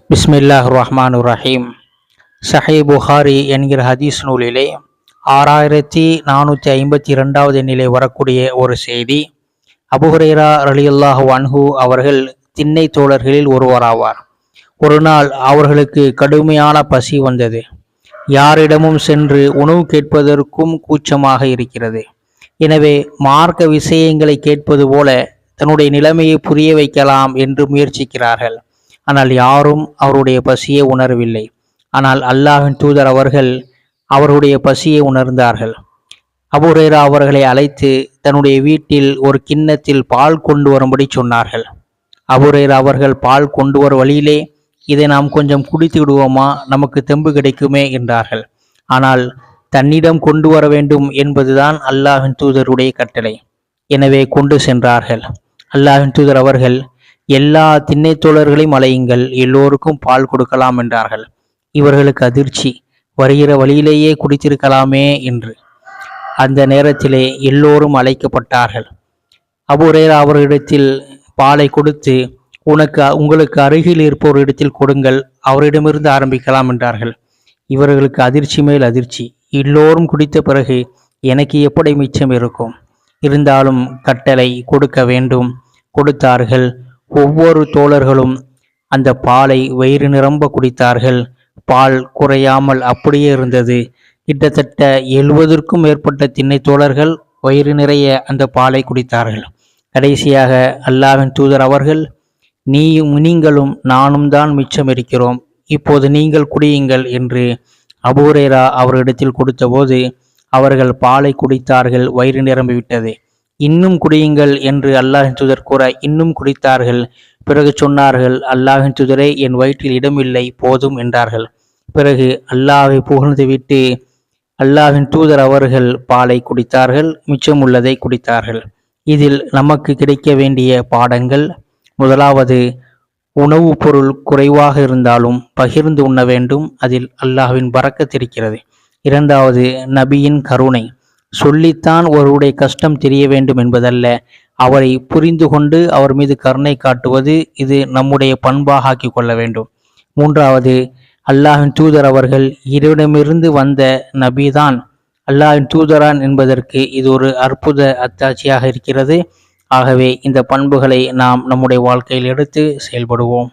பிஸ்மில்லாஹ் ரஹ்மான் ரஹீம். சஹீஹ் புகாரி என்கிற ஹதீஸ் நூலிலே 6452 எண்ணிலே வரக்கூடிய ஒரு செய்தி. அபூ ஹுரைரா ரலியல்லாஹு அன்ஹு அவர்கள் திண்ணை தோழர்களில் ஒருவராவார். ஒரு நாள் அவர்களுக்கு கடுமையான பசி வந்தது. யாரிடமும் சென்று உணவு கேட்பதற்கும் கூச்சமாக இருக்கிறது. எனவே மார்க்க விஷயங்களை கேட்பது போல தன்னுடைய நிலைமையை புரிய வைக்கலாம் என்று முயற்சிக்கிறார்கள். ஆனால் யாரும் அவருடைய பசியை உணரவில்லை. ஆனால் அல்லாஹ்வின் தூதர் அவர்கள் அவருடைய பசியை உணர்ந்தார்கள். அபூ ஹுரைரா அவர்களை அழைத்து தன்னுடைய வீட்டில் ஒரு கிண்ணத்தில் பால் கொண்டு வரும்படி சொன்னார்கள். அபூ ஹுரைரா அவர்கள் பால் கொண்டு வரும் வழியிலே, இதை நாம் கொஞ்சம் குடித்து விடுவோமா, நமக்கு தெம்பு கிடைக்குமே என்றார்கள். ஆனால் தன்னிடம் கொண்டு வர வேண்டும் என்பதுதான் அல்லாஹ்வின் தூதருடைய கட்டளை. எனவே கொண்டு சென்றார்கள். அல்லாஹ்வின் தூதர் அவர்கள், எல்லா திண்ணை தோழர்களையும் அழையுங்கள், எல்லோருக்கும் பால் கொடுக்கலாம் என்றார்கள். இவர்களுக்கு அதிர்ச்சி, வருகிற வழியிலேயே குடித்திருக்கலாமே என்று. அந்த நேரத்திலே எல்லோரும் அழைக்கப்பட்டார்கள். அபூ ஹுரைரா அவர்களிடத்தில் பாலை கொடுத்து, உங்களுக்கு அருகில் இருப்பவரிடத்தில் கொடுங்கள், அவரிடமிருந்து ஆரம்பிக்கலாம் என்றார்கள். இவர்களுக்கு அதிர்ச்சி மேல் அதிர்ச்சி. எல்லோரும் குடித்த பிறகு எனக்கு எப்படி மிச்சம் இருக்கும்? இருந்தாலும் கட்டளை கொடுக்க வேண்டும். கொடுத்தார்கள். ஒவ்வொரு தோழர்களும் அந்த பாலை வயிறு நிரம்ப குடித்தார்கள். பால் குறையாமல் அப்படியே இருந்தது. கிட்டத்தட்ட 70க்கும் மேற்பட்ட திண்ணை தோழர்கள் வயிறு நிறைய அந்த பாலை குடித்தார்கள். கடைசியாக அல்லாஹ்வின் தூதர் அவர்கள், நீங்களும் நானும் தான் மிச்சம் இருக்கிறோம், இப்போது நீங்கள் குடியுங்கள் என்று அபூ ஹுரைரா அவரிடத்தில் கொடுத்தபோது அவர்கள் பாலை குடித்தார்கள். வயிறு நிரம்பிவிட்டது. இன்னும் குடியுங்கள் என்று அல்லாஹ்வின் தூதர் கூற இன்னும் குடித்தார்கள். பிறகு சொன்னார்கள், அல்லாஹ்வின் தூதரே, என் வயிற்றில் இடமில்லை, போதும் என்றார்கள். பிறகு அல்லாஹ்வை புகழ்ந்துவிட்டு அல்லாஹ்வின் தூதர் அவர்கள் பாலை குடித்தார்கள். மிச்சம் உள்ளதை குடித்தார்கள். இதில் நமக்கு கிடைக்க வேண்டிய பாடங்கள்: முதலாவது, உணவுப் பொருள் குறைவாக இருந்தாலும் பகிர்ந்து உண்ண வேண்டும், அதில் அல்லாஹ்வின் பரக்கத் இருக்கிறது. இரண்டாவது, நபியின் கருணை. சொல்லித்தான் ஒருவருடைய கஷ்டம் தெரிய வேண்டும் என்பதல்ல, அவரை புரிந்து கொண்டு அவர் மீது கருணை காட்டுவது, இது நம்முடைய பண்பாக ஆக்கிக் கொள்ள வேண்டும். மூன்றாவது, அல்லாஹ்வின் தூதர் அவர்கள் இறைவனிடமிருந்து வந்த நபிதான் அல்லாஹ்வின் தூதரான் என்பதற்கு இது ஒரு அற்புத அத்தாட்சியாக இருக்கிறது. ஆகவே இந்த பண்புகளை நாம் நம்முடைய வாழ்க்கையில் எடுத்து செயல்படுவோம்.